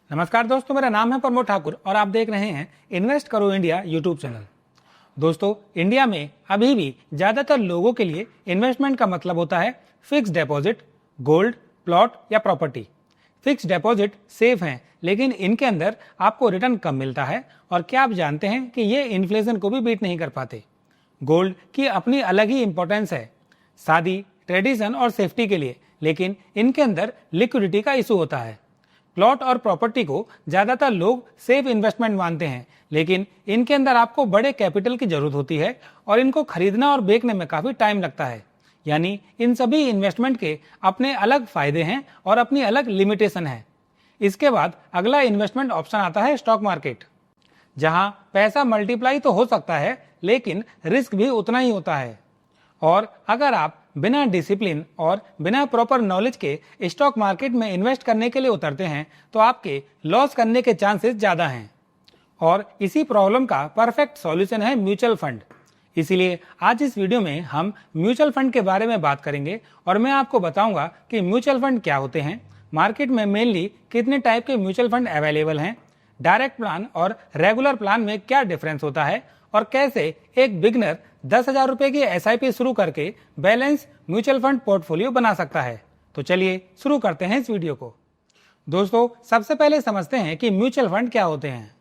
नमस्कार दोस्तों, मेरा नाम है प्रमोद ठाकुर और आप देख रहे हैं इन्वेस्ट करो इंडिया यूट्यूब चैनल। दोस्तों, इंडिया में अभी भी ज़्यादातर लोगों के लिए इन्वेस्टमेंट का मतलब होता है फिक्स डिपॉजिट, गोल्ड, प्लॉट या प्रॉपर्टी। फिक्स डिपॉजिट सेफ हैं, लेकिन इनके अंदर आपको रिटर्न कम मिलता है। और क्या आप जानते हैं कि ये इन्फ्लेशन को भी बीट नहीं कर पाते। गोल्ड की अपनी अलग ही इंपॉर्टेंस है, शादी, ट्रेडिशन और सेफ्टी के लिए, लेकिन इनके अंदर लिक्विडिटी का इशू होता है। प्लॉट और प्रॉपर्टी को ज़्यादातर लोग सेफ इन्वेस्टमेंट मानते हैं, लेकिन इनके अंदर आपको बड़े कैपिटल की जरूरत होती है और इनको खरीदना और बेचने में काफ़ी टाइम लगता है। यानी इन सभी इन्वेस्टमेंट के अपने अलग फायदे हैं और अपनी अलग लिमिटेशन है। इसके बाद अगला इन्वेस्टमेंट ऑप्शन आता है स्टॉक मार्केट, जहां पैसा मल्टीप्लाई तो हो सकता है, लेकिन रिस्क भी उतना ही होता है। और अगर आप बिना डिसिप्लिन और बिना प्रॉपर नॉलेज के स्टॉक मार्केट में इन्वेस्ट करने के लिए उतरते हैं तो आपके लॉस करने के चांसेस ज़्यादा हैं। और इसी प्रॉब्लम का परफेक्ट सॉल्यूशन है म्यूचुअल फंड। इसीलिए आज इस वीडियो में हम म्यूचुअल फंड के बारे में बात करेंगे और मैं आपको बताऊंगा कि म्यूचुअल फंड क्या होते हैं, मार्केट में मेनली कितने टाइप के म्यूचुअल फंड अवेलेबल हैं, डायरेक्ट प्लान और रेगुलर प्लान में क्या डिफरेंस होता है, और कैसे एक बिगनर 10,000 रुपए की SIP शुरू करके बैलेंस म्यूचुअल फंड पोर्टफोलियो बना सकता है। तो चलिए शुरू करते हैं इस वीडियो को। दोस्तों, सबसे पहले समझते हैं कि म्यूचुअल फंड क्या होते हैं।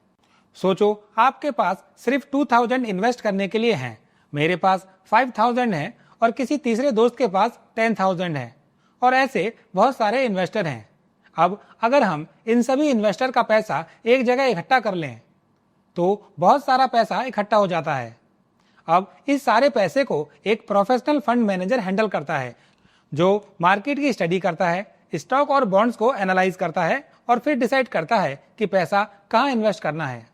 सोचो, आपके पास सिर्फ 2,000 इन्वेस्ट करने के लिए हैं, मेरे पास 5,000 है और किसी तीसरे दोस्त के पास 10,000 है, और ऐसे बहुत सारे इन्वेस्टर हैं। अब अगर हम इन सभी इन्वेस्टर का पैसा एक जगह इकट्ठा कर लें तो बहुत सारा पैसा इकट्ठा हो जाता है। अब इस सारे पैसे को एक प्रोफेशनल फंड मैनेजर हैंडल करता है, जो मार्केट की स्टडी करता है, स्टॉक और बॉन्ड्स को एनालाइज करता है और फिर डिसाइड करता है कि पैसा कहाँ इन्वेस्ट करना है।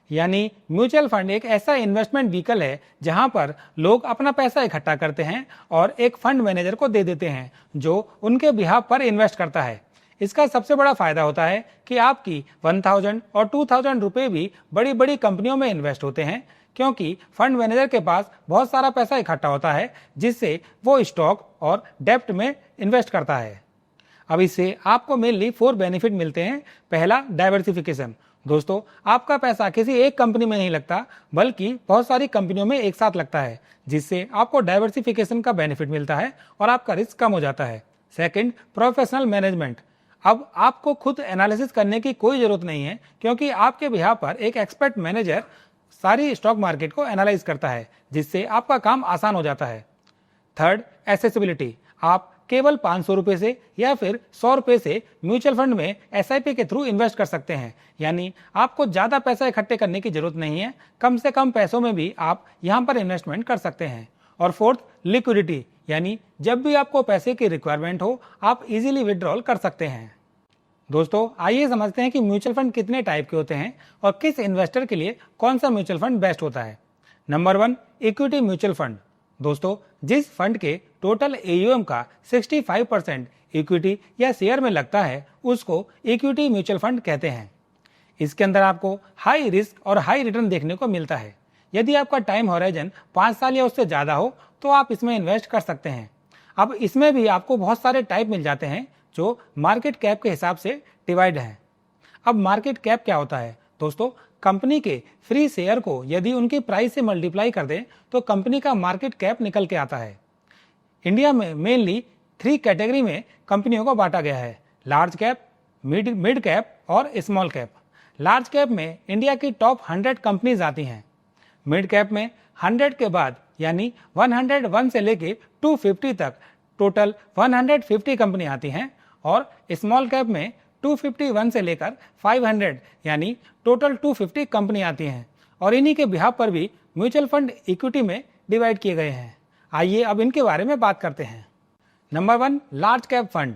यानी म्यूचुअल फंड एक ऐसा इन्वेस्टमेंट व्हीकल है जहां पर लोग अपना पैसा इकट्ठा करते हैं और एक फंड मैनेजर को दे देते हैं, जो उनके बिहाफ पर इन्वेस्ट करता है। इसका सबसे बड़ा फायदा होता है कि आपकी 1,000 और 2,000 रुपए भी बड़ी बड़ी कंपनियों में इन्वेस्ट होते हैं, क्योंकि फंड मैनेजर के पास बहुत सारा पैसा इकट्ठा होता है, जिससे वो स्टॉक और डेप्ट में इन्वेस्ट करता है। अब इससे आपको मेनली 4 बेनिफिट मिलते हैं। पहला, डाइवर्सिफिकेशन। दोस्तों, आपका पैसा किसी एक कंपनी में नहीं लगता, बल्कि बहुत सारी कंपनियों में एक साथ लगता है, जिससे आपको डाइवर्सिफिकेशन का बेनिफिट मिलता है और आपका रिस्क कम हो जाता है। Second, professional management. अब आपको खुद एनालिसिस करने की कोई जरूरत नहीं है, क्योंकि आपके बिहाफ पर एक एक्सपर्ट मैनेजर सारी स्टॉक मार्केट को एनालाइज करता है, जिससे आपका काम आसान हो जाता है। Third, accessibility. आप केवल 500 रुपए से या फिर 100 रुपए से म्यूचुअल फंड में SIP के थ्रू इन्वेस्ट कर सकते हैं। यानी आपको ज्यादा पैसा इकट्ठे करने की जरूरत नहीं है, कम से कम पैसों में भी आप यहां पर इन्वेस्टमेंट कर सकते हैं। और फोर्थ, लिक्विडिटी, यानी जब भी आपको पैसे की रिक्वायरमेंट हो आप इजीली विड्रॉल कर सकते हैं। दोस्तों, आइए समझते हैं कि म्यूचुअल फंड कितने टाइप के होते हैं और किस इन्वेस्टर के लिए कौन सा म्यूचुअल फंड बेस्ट होता है। Number 1, equity mutual fund. दोस्तों, जिस फंड के टोटल AUM का 65% इक्विटी या शेयर में लगता है, उसको इक्विटी म्यूचुअल फंड कहते हैं। इसके अंदर आपको हाई रिस्क और हाई रिटर्न देखने को मिलता है। यदि आपका टाइम हॉराइजन 5 साल या उससे ज्यादा हो तो आप इसमें इन्वेस्ट कर सकते हैं। अब इसमें भी आपको बहुत सारे टाइप मिल जाते हैं, जो मार्केट कैप के हिसाब से डिवाइड है। अब मार्केट कैप क्या होता है? दोस्तों, कंपनी के फ्री शेयर को यदि उनकी प्राइस से मल्टीप्लाई कर दें तो कंपनी का मार्केट कैप निकल के आता है। इंडिया में मेनली 3 कैटेगरी में कंपनियों को बांटा गया है: लार्ज कैप, मिड कैप और स्मॉल कैप। लार्ज कैप में इंडिया की टॉप 100 कंपनीज आती हैं। मिड कैप में 100 के बाद यानी 101 से लेके 250 तक टोटल 150 कंपनी आती हैं, और स्मॉल कैप में 251 से लेकर 500 यानी टोटल 250 कंपनी आती हैं। और इन्हीं के बिहाफ पर भी म्यूचुअल फंड इक्विटी में डिवाइड किए गए हैं। आइए अब इनके बारे में बात करते हैं। Number 1, large cap fund.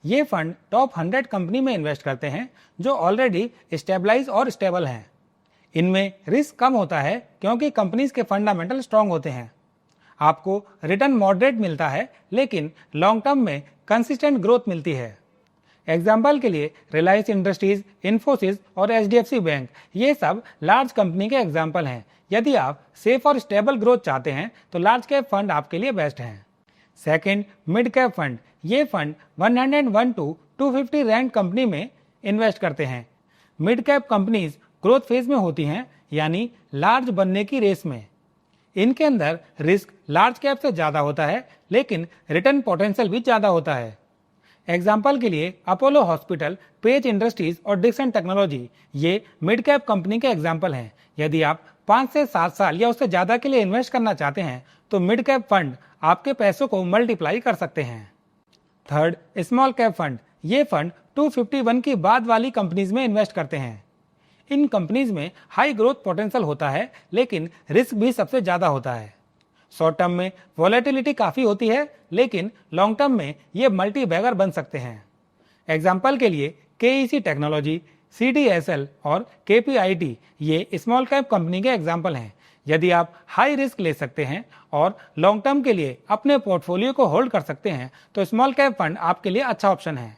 ये फंड टॉप 100 कंपनी में इन्वेस्ट करते हैं, जो ऑलरेडी स्टेबलाइज और स्टेबल हैं। इनमें रिस्क कम होता है, क्योंकि कंपनीज के फंडामेंटल स्ट्रांग होते हैं। आपको रिटर्न मॉडरेट मिलता है, लेकिन लॉन्ग टर्म में कंसिस्टेंट ग्रोथ मिलती है। एग्जाम्पल के लिए रिलायंस इंडस्ट्रीज, इन्फोसिस और HDFC बैंक, ये सब लार्ज कंपनी के एग्जाम्पल हैं। यदि आप सेफ और स्टेबल ग्रोथ चाहते हैं तो लार्ज कैप फंड आपके लिए बेस्ट है। Second, mid cap fund. ये फंड 101 टू 250 रैंक कंपनी में इन्वेस्ट करते हैं। Mid cap companies growth phase में होती हैं, यानी लार्ज बनने की रेस में। इनके अंदर रिस्क लार्ज कैप से ज्यादा होता है, लेकिन रिटर्न पोटेंशियल भी ज्यादा होता है। एग्जाम्पल के लिए अपोलो हॉस्पिटल, पेज इंडस्ट्रीज और डिक्सन टेक्नोलॉजी ये मिड कैप कंपनी के एग्जाम्पल हैं। यदि आप 5 से 7 साल या उससे ज्यादा के लिए इन्वेस्ट करना चाहते हैं तो मिड कैप फंड आपके पैसों को मल्टीप्लाई कर सकते हैं। Third, small cap fund. ये फंड 251 की बाद वाली कंपनीज में इन्वेस्ट करते हैं। इन कंपनीज में हाई ग्रोथ पोटेंशियल होता है, लेकिन रिस्क भी सबसे ज्यादा होता है। शॉर्ट टर्म में वॉलेटिलिटी काफी होती है, लेकिन लॉन्ग टर्म में ये मल्टी बैगर बन सकते हैं। एग्जाम्पल के लिए केईसी टेक्नोलॉजी, CDSL और KPIT ये स्मॉल कैप कंपनी के एग्जाम्पल हैं। यदि आप हाई रिस्क ले सकते हैं और लॉन्ग टर्म के लिए अपने पोर्टफोलियो को होल्ड कर सकते हैं तो स्मॉल कैप फंड आपके लिए अच्छा ऑप्शन है।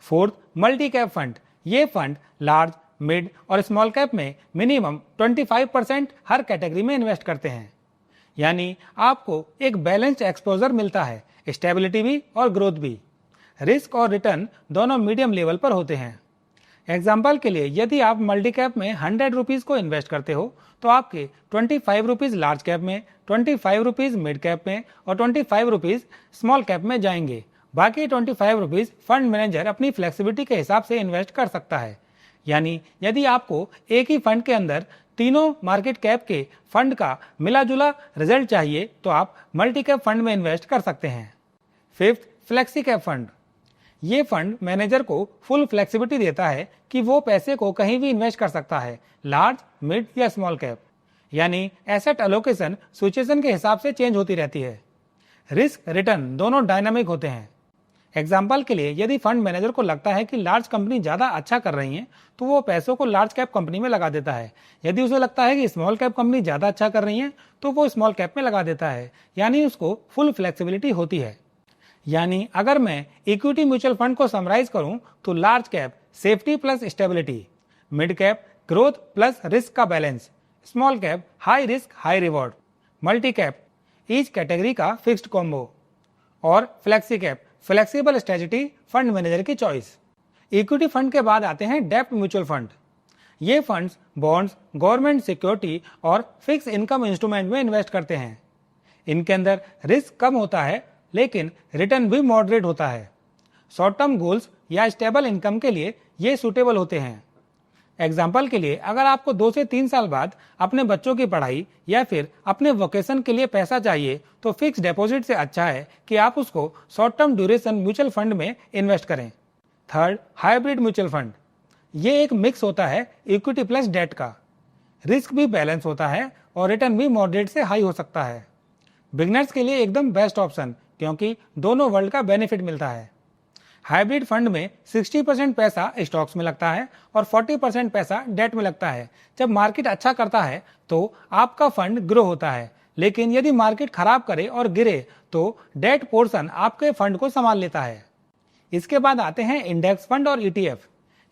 Fourth, multi cap fund. ये फंड लार्ज, मिड और स्मॉल कैप में मिनिमम 25% हर कैटेगरी में इन्वेस्ट करते हैं, यानी आपको एक बैलेंस्ड एक्सपोजर मिलता है, स्टेबिलिटी भी और ग्रोथ भी। रिस्क और रिटर्न दोनों मीडियम लेवल पर होते हैं। एग्जाम्पल के लिए यदि आप मल्टी कैप में 100 रुपीज को इन्वेस्ट करते हो तो आपके 25 रुपीज लार्ज कैप में, 25 रुपीज मिड कैप में और 25 रुपीज स्मॉल कैप में जाएंगे। बाकी 25 रुपीज फंड मैनेजर अपनी फ्लेक्सिबिलिटी के हिसाब से इन्वेस्ट कर सकता है। यानी यदि आपको एक ही फंड के अंदर तीनों मार्केट कैप के फंड का मिला जुला रिजल्ट चाहिए तो आप मल्टी कैप फंड में इन्वेस्ट कर सकते हैं। Fifth, flexi cap fund. ये फंड मैनेजर को फुल फ्लेक्सिबिलिटी देता है कि वो पैसे को कहीं भी इन्वेस्ट कर सकता है, लार्ज, मिड या स्मॉल कैप। यानी एसेट एलोकेशन सिचुएशन के हिसाब से चेंज होती रहती है। रिस्क रिटर्न दोनों डायनामिक होते हैं। एग्जाम्पल के लिए यदि फंड मैनेजर को लगता है कि लार्ज कंपनी ज्यादा अच्छा कर रही है तो वो पैसों को लार्ज कैप कंपनी में लगा देता है। यदि उसे लगता है कि स्मॉल कैप कंपनी ज्यादा अच्छा कर रही है तो वो स्मॉल कैप में लगा देता है। यानी उसको फुल फ्लेक्सिबिलिटी होती है। यानी अगर मैं इक्विटी म्यूचुअल फंड को समराइज करूं तो large cap safety plus stability, mid cap growth plus risk का balance, small cap high risk high reward, multi cap each category का फिक्स्ड कॉम्बो और flexi cap flexible strategy fund manager की choice. Equity fund के बाद आते हैं डेब्ट mutual fund. ये फंड्स बॉन्ड्स, गवर्नमेंट सिक्योरिटी और फिक्स इनकम इंस्ट्रूमेंट में इन्वेस्ट करते हैं। इनके अंदर रिस्क कम होता है, लेकिन रिटर्न भी मॉडरेट होता है। शॉर्ट टर्म गोल्स या स्टेबल इनकम के लिए ये सूटेबल होते हैं। एग्जाम्पल के लिए अगर आपको 2 से 3 साल बाद अपने बच्चों की पढ़ाई या फिर अपने वोकेशन के लिए पैसा चाहिए तो फिक्स डिपॉजिट से अच्छा है कि आप उसको short term duration mutual fund में इन्वेस्ट करें। Third, hybrid mutual fund. ये एक मिक्स होता है इक्विटी प्लस डेट का। रिस्क भी बैलेंस होता है और रिटर्न भी मॉडरेट से हाई हो सकता है। बिगनर्स के लिए एकदम बेस्ट ऑप्शन, क्योंकि दोनों वर्ल्ड का बेनिफिट मिलता है। हाइब्रिड फंड में 60% पैसा स्टॉक्स में लगता है और 40% पैसा डेट में लगता है। जब मार्केट अच्छा करता है तो आपका फंड ग्रो होता है, लेकिन यदि मार्केट खराब करे और गिरे तो डेट पोर्शन आपके फंड को संभाल लेता है। इसके बाद आते हैं इंडेक्स फंड और ETF।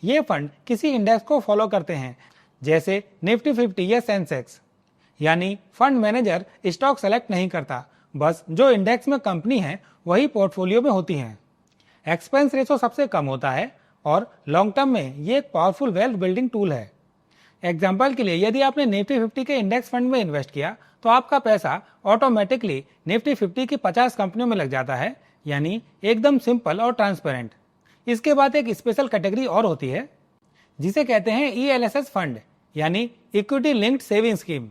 ये फंड किसी इंडेक्स को फॉलो करते हैं, जैसे निफ्टी 50 या सेंसेक्स। यानी फंड मैनेजर स्टॉक सेलेक्ट नहीं करता, बस जो इंडेक्स में कंपनी है वही पोर्टफोलियो में होती हैं। एक्सपेंस रेशो सबसे कम होता है और लॉन्ग टर्म में ये एक पावरफुल वेल्थ बिल्डिंग टूल है। एग्जाम्पल के लिए यदि आपने निफ्टी 50 के इंडेक्स फंड में इन्वेस्ट किया तो आपका पैसा ऑटोमेटिकली निफ्टी 50 की 50 कंपनियों में लग जाता है, यानी एकदम सिंपल और ट्रांसपेरेंट। इसके बाद एक स्पेशल कैटेगरी और होती है जिसे कहते हैं ELSS फंड, यानी इक्विटी लिंक्ड सेविंग स्कीम।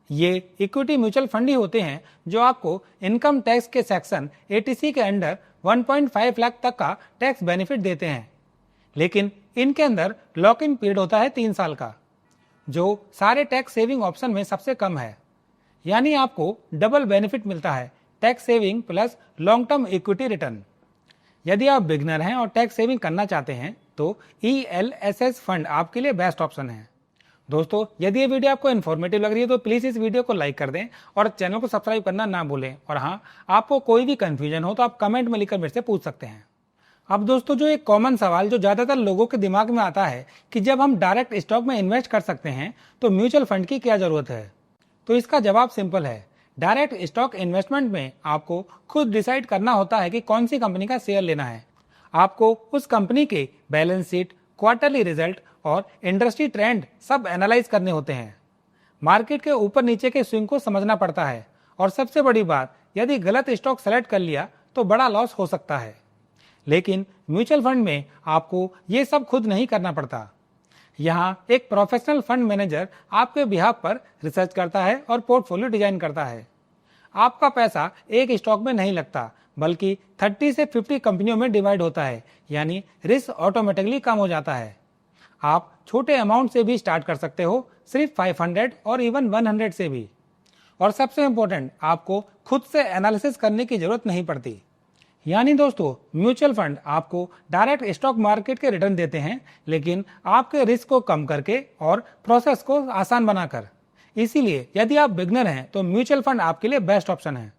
ये इक्विटी म्यूचुअल फंड ही होते हैं जो आपको इनकम टैक्स के सेक्शन 80C के अंडर 1.5 लाख तक का टैक्स बेनिफिट देते हैं, लेकिन इनके अंदर लॉक इन पीरियड होता है 3 साल का, जो सारे टैक्स सेविंग ऑप्शन में सबसे कम है। यानी आपको डबल बेनिफिट मिलता है, tax saving plus long term equity return. यदि आप बिगनर हैं और टैक्स सेविंग करना चाहते हैं तो ELSS फंड आपके लिए बेस्ट ऑप्शन है। दोस्तों, यदि ये वीडियो आपको इन्फॉर्मेटिव लग रही है तो प्लीज इस वीडियो को लाइक कर दें और चैनल को सब्सक्राइब करना ना भूलें। और हाँ, आपको कोई भी कंफ्यूजन हो तो आप कमेंट में लिखकर मेरे से पूछ सकते हैं। अब दोस्तों, जो एक कॉमन सवाल जो ज्यादातर लोगों के दिमाग में आता है कि जब हम डायरेक्ट स्टॉक में इन्वेस्ट कर सकते हैं तो म्यूचुअल फंड की क्या जरूरत है, तो इसका जवाब सिंपल है। डायरेक्ट स्टॉक इन्वेस्टमेंट में आपको खुद डिसाइड करना होता है कि कौन सी कंपनी का शेयर लेना है। आपको उस कंपनी के बैलेंस शीट, क्वार्टरली रिजल्ट और इंडस्ट्री ट्रेंड सब एनालाइज करने होते हैं। मार्केट के ऊपर नीचे के स्विंग को समझना पड़ता है और सबसे बड़ी बात, यदि गलत स्टॉक सेलेक्ट कर लिया तो बड़ा लॉस हो सकता है। लेकिन म्यूचुअल फंड में आपको ये सब खुद नहीं करना पड़ता। यहाँ एक प्रोफेशनल फंड मैनेजर आपके बिहाफ पर रिसर्च करता है और पोर्टफोलियो डिजाइन करता है। आपका पैसा एक स्टॉक में नहीं लगता, बल्कि 30 से 50 कंपनियों में डिवाइड होता है, यानी रिस्क ऑटोमेटिकली कम हो जाता है। आप छोटे अमाउंट से भी स्टार्ट कर सकते हो, सिर्फ 500 और इवन 100 से भी। और सबसे इंपॉर्टेंट, आपको खुद से एनालिसिस करने की जरूरत नहीं पड़ती। यानी दोस्तों, म्यूचुअल फंड आपको डायरेक्ट स्टॉक मार्केट के रिटर्न देते हैं, लेकिन आपके रिस्क को कम करके और प्रोसेस को आसान बनाकर। इसीलिए यदि आप बिगनर हैं तो म्यूचुअल फंड आपके लिए बेस्ट ऑप्शन है।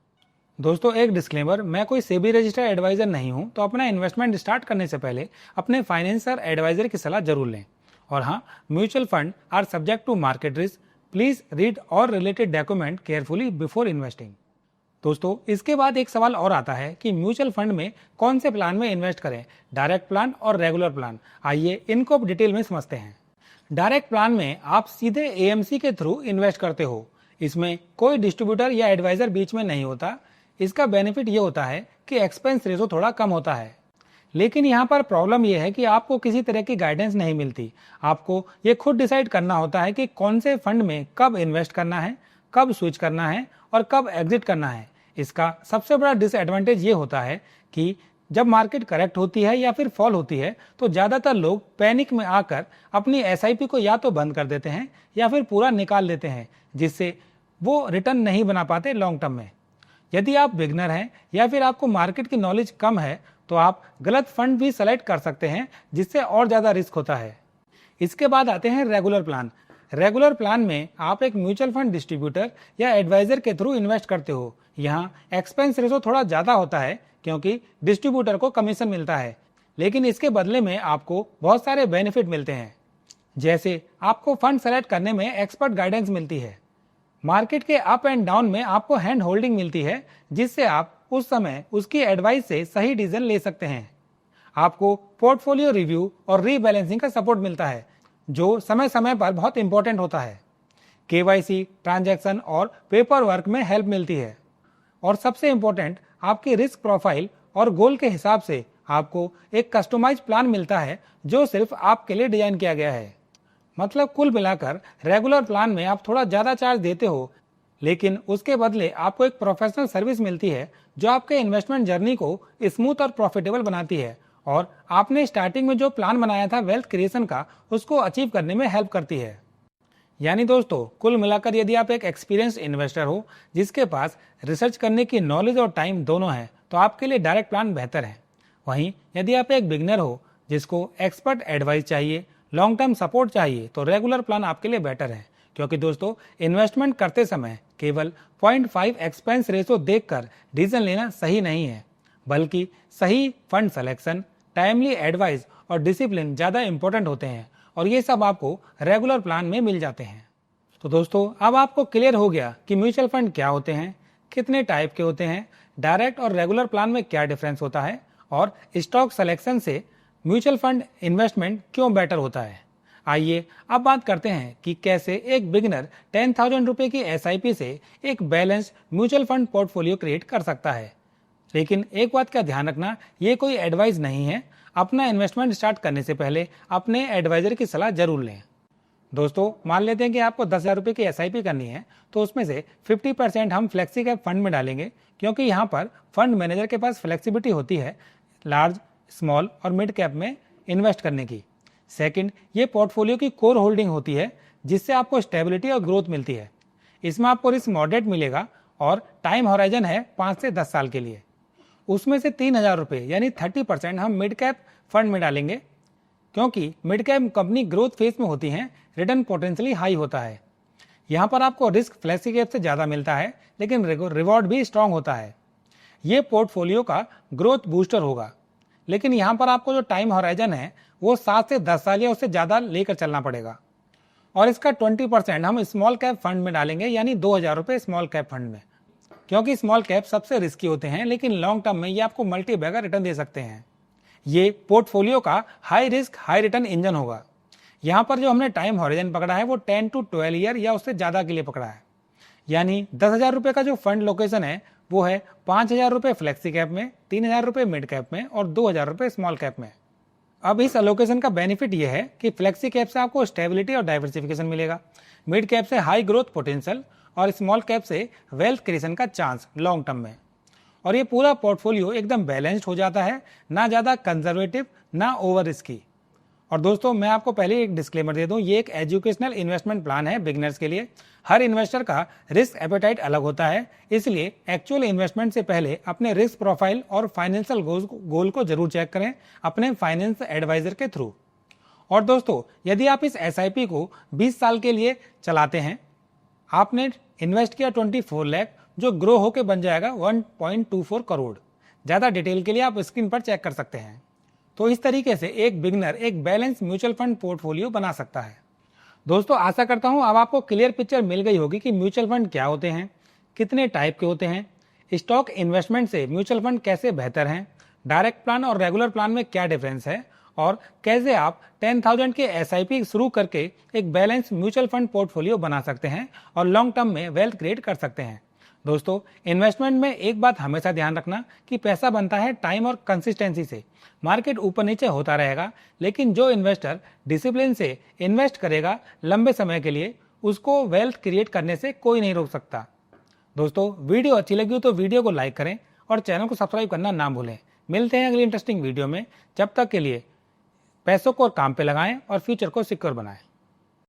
दोस्तों, एक डिस्क्लेमर, मैं कोई सेबी रजिस्टर्ड एडवाइजर नहीं हूं, तो अपना इन्वेस्टमेंट स्टार्ट करने से पहले अपने फाइनेंशियल एडवाइजर की सलाह जरूर लें। और हाँ, mutual fund are subject to market risk. Please read all related document carefully before investing. दोस्तों, इसके बाद एक सवाल और आता है कि म्यूचुअल फंड में कौन से प्लान में इन्वेस्ट करें, डायरेक्ट प्लान और रेगुलर प्लान। आइए इनको डिटेल में समझते हैं। डायरेक्ट प्लान में आप सीधे एएमसी के थ्रू इन्वेस्ट करते हो। इसमें कोई डिस्ट्रीब्यूटर या एडवाइजर बीच में नहीं होता। इसका बेनिफिट ये होता है कि एक्सपेंस रेशो थोड़ा कम होता है। लेकिन यहाँ पर प्रॉब्लम यह है कि आपको किसी तरह की गाइडेंस नहीं मिलती। आपको ये खुद डिसाइड करना होता है कि कौन से फंड में कब इन्वेस्ट करना है, कब स्विच करना है और कब एग्जिट करना है। इसका सबसे बड़ा डिसएडवांटेज ये होता है कि जब मार्केट करेक्ट होती है या फिर फॉल होती है तो ज्यादातर लोग पैनिक में आकर अपनी एसआईपी को या तो बंद कर देते हैं या फिर पूरा निकाल देते हैं, जिससे वो रिटर्न नहीं बना पाते लॉन्ग टर्म में। यदि आप बिगनर हैं या फिर आपको मार्केट की नॉलेज कम है तो आप गलत फंड भी सेलेक्ट कर सकते हैं, जिससे और ज्यादा रिस्क होता है। इसके बाद आते हैं रेगुलर प्लान। रेगुलर प्लान में आप एक म्यूचुअल फंड डिस्ट्रीब्यूटर या एडवाइजर के थ्रू इन्वेस्ट करते हो। यहाँ एक्सपेंस रेशो थोड़ा ज्यादा होता है क्योंकि डिस्ट्रीब्यूटर को कमीशन मिलता है, लेकिन इसके बदले में आपको बहुत सारे बेनिफिट मिलते हैं। जैसे आपको फंड सेलेक्ट करने में एक्सपर्ट गाइडेंस मिलती है, मार्केट के अप एंड डाउन में आपको हैंड होल्डिंग मिलती है, जिससे आप उस समय उसकी एडवाइस से सही डिसीजन ले सकते हैं। आपको पोर्टफोलियो रिव्यू और रीबैलेंसिंग का सपोर्ट मिलता है, जो समय समय पर बहुत इंपॉर्टेंट होता है। केवाईसी, ट्रांजैक्शन और पेपर वर्क में हेल्प मिलती है। और सबसे इंपॉर्टेंट, आपकी रिस्क प्रोफाइल और गोल के हिसाब से आपको एक कस्टमाइज प्लान मिलता है, जो सिर्फ आपके लिए डिजाइन किया गया है। मतलब कुल मिलाकर रेगुलर प्लान में आप थोड़ा ज्यादा चार्ज देते हो, लेकिन उसके बदले आपको एक प्रोफेशनल सर्विस मिलती है जो आपके इन्वेस्टमेंट जर्नी को स्मूथ और प्रॉफिटेबल बनाती है, और आपने स्टार्टिंग में जो प्लान बनाया था वेल्थ क्रिएशन का, उसको अचीव करने में हेल्प करती है। यानी दोस्तों, कुल मिलाकर यदि आप एक एक्सपीरियंस इन्वेस्टर हो जिसके पास रिसर्च करने की नॉलेज और टाइम दोनों है, तो आपके लिए डायरेक्ट प्लान बेहतर है। वहीं यदि आप एक बिगनर हो जिसको एक्सपर्ट एडवाइस चाहिए, लॉन्ग टर्म सपोर्ट चाहिए, तो रेगुलर प्लान आपके लिए बेटर है। क्योंकि दोस्तों, इन्वेस्टमेंट करते समय केवल 0.5 एक्सपेंस रेशो देखकर डिसीजन लेना सही नहीं है, बल्कि सही फंड सिलेक्शन, टाइमली एडवाइस और डिसिप्लिन ज्यादा इंपॉर्टेंट होते हैं, और ये सब आपको रेगुलर प्लान में मिल जाते हैं। तो दोस्तों, अब आपको क्लियर हो गया कि म्यूचुअल फंड क्या होते हैं, कितने टाइप के होते हैं, डायरेक्ट और रेगुलर प्लान में क्या डिफरेंस होता है, और स्टॉक सिलेक्शन से म्यूचुअल फंड इन्वेस्टमेंट क्यों बेटर होता है। आइए अब बात करते हैं कि कैसे एक बिगिनर 10,000 रुपए की एसआईपी से एक balanced mutual fund portfolio create कर सकता है। लेकिन एक बात का ध्यान रखना, ये कोई एडवाइस नहीं है। अपना इन्वेस्टमेंट स्टार्ट करने से पहले अपने एडवाइजर की सलाह जरूर लें। दोस्तों, मान लेते हैं कि आपको 10,000 रुपए की एसआईपी करनी है, तो उसमें से 50% हम फ्लेक्सी कैप फंड में डालेंगे, क्योंकि यहाँ पर फंड मैनेजर के पास फ्लेक्सिबिलिटी होती है लार्ज, स्मॉल और मिड कैप में इन्वेस्ट करने की। सेकंड, ये पोर्टफोलियो की कोर होल्डिंग होती है, जिससे आपको स्टेबिलिटी और ग्रोथ मिलती है। इसमें आपको रिस्क मॉडरेट मिलेगा और टाइम होराइजन है 5 से 10 साल के लिए। उसमें से 3,000 रुपए यानी 30% हम मिड कैप फंड में डालेंगे, क्योंकि mid cap company growth phase में होती हैं, रिटर्न पोटेंशियली हाई होता है। यहाँ पर आपको रिस्क फ्लेक्सी कैप से ज्यादा मिलता है, लेकिन रिवॉर्ड भी स्ट्रांग होता है। ये पोर्टफोलियो का ग्रोथ बूस्टर होगा, लेकिन यहाँ पर आपको जो टाइम होराइजन है वो 7 से 10 साल या उससे ज्यादा लेकर चलना पड़ेगा। और इसका 20% हम स्मॉल कैप फंड में डालेंगे, यानी 2,000 रुपए स्मॉल कैप फंड में, क्योंकि स्मॉल कैप सबसे रिस्की होते हैं, लेकिन लॉन्ग टर्म में ये आपको मल्टी बैगर रिटर्न दे सकते हैं। ये पोर्टफोलियो का high risk high return engine होगा। यहाँ पर जो हमने टाइम हॉरिजन पकड़ा है वो 10 to 12 ईयर या उससे ज़्यादा के लिए पकड़ा है। यानी 10,000 रुपये का जो फंड लोकेशन है वो है 5,000 रुपये फ्लेक्सी कैप में, 3,000 रुपये मिड कैप में और 2,000 रुपये स्मॉल कैप में। अब इस एलोकेशन का बेनिफिट ये है कि फ्लेक्सी कैप से आपको स्टेबिलिटी और डाइवर्सिफिकेशन मिलेगा, मिड कैप से हाई ग्रोथ पोटेंशियल और स्मॉल कैप से वेल्थ क्रिएशन का चांस लॉन्ग टर्म में। और ये पूरा पोर्टफोलियो एकदम बैलेंस्ड हो जाता है, ना ज़्यादा कंजर्वेटिव ना ओवर रिस्की। और दोस्तों मैं आपको पहले एक डिस्क्लेमर दे दूं, ये एक एजुकेशनल इन्वेस्टमेंट प्लान है बिगिनर्स के लिए। हर इन्वेस्टर का रिस्क एपेटाइट अलग होता है, इसलिए एक्चुअल इन्वेस्टमेंट से पहले अपने रिस्क प्रोफाइल और फाइनेंशियल गोल को जरूर चेक करें अपने फाइनेंस एडवाइजर के थ्रू। और दोस्तों यदि आप इस SIP को 20 साल के लिए चलाते हैं, आपने इन्वेस्ट किया 24 लाख जो ग्रो होकर बन जाएगा 1.24 करोड़। ज़्यादा डिटेल के लिए आप स्क्रीन पर चेक कर सकते हैं। तो इस तरीके से एक बिगनर एक बैलेंस म्यूचुअल फंड पोर्टफोलियो बना सकता है। दोस्तों आशा करता हूं अब आपको क्लियर पिक्चर मिल गई होगी कि म्यूचुअल फंड क्या होते हैं, कितने टाइप के होते हैं, स्टॉक इन्वेस्टमेंट से म्यूचुअल फंड कैसे बेहतर हैं, डायरेक्ट प्लान और रेगुलर प्लान में क्या डिफरेंस है और कैसे आप 10,000 के SIP शुरू करके एक बैलेंस म्यूचुअल फंड पोर्टफोलियो बना सकते हैं और लॉन्ग टर्म में वेल्थ क्रिएट कर सकते हैं। दोस्तों इन्वेस्टमेंट में एक बात हमेशा ध्यान रखना कि पैसा बनता है टाइम और कंसिस्टेंसी से। मार्केट ऊपर नीचे होता रहेगा, लेकिन जो इन्वेस्टर डिसिप्लिन से इन्वेस्ट करेगा लंबे समय के लिए, उसको वेल्थ क्रिएट करने से कोई नहीं रोक सकता। दोस्तों वीडियो अच्छी लगी हो तो वीडियो को लाइक करें और चैनल को सब्सक्राइब करना ना भूलें। मिलते हैं अगली इंटरेस्टिंग वीडियो में। जब तक के लिए पैसों को काम पे लगाएं और फ्यूचर को सिक्योर बनाएं।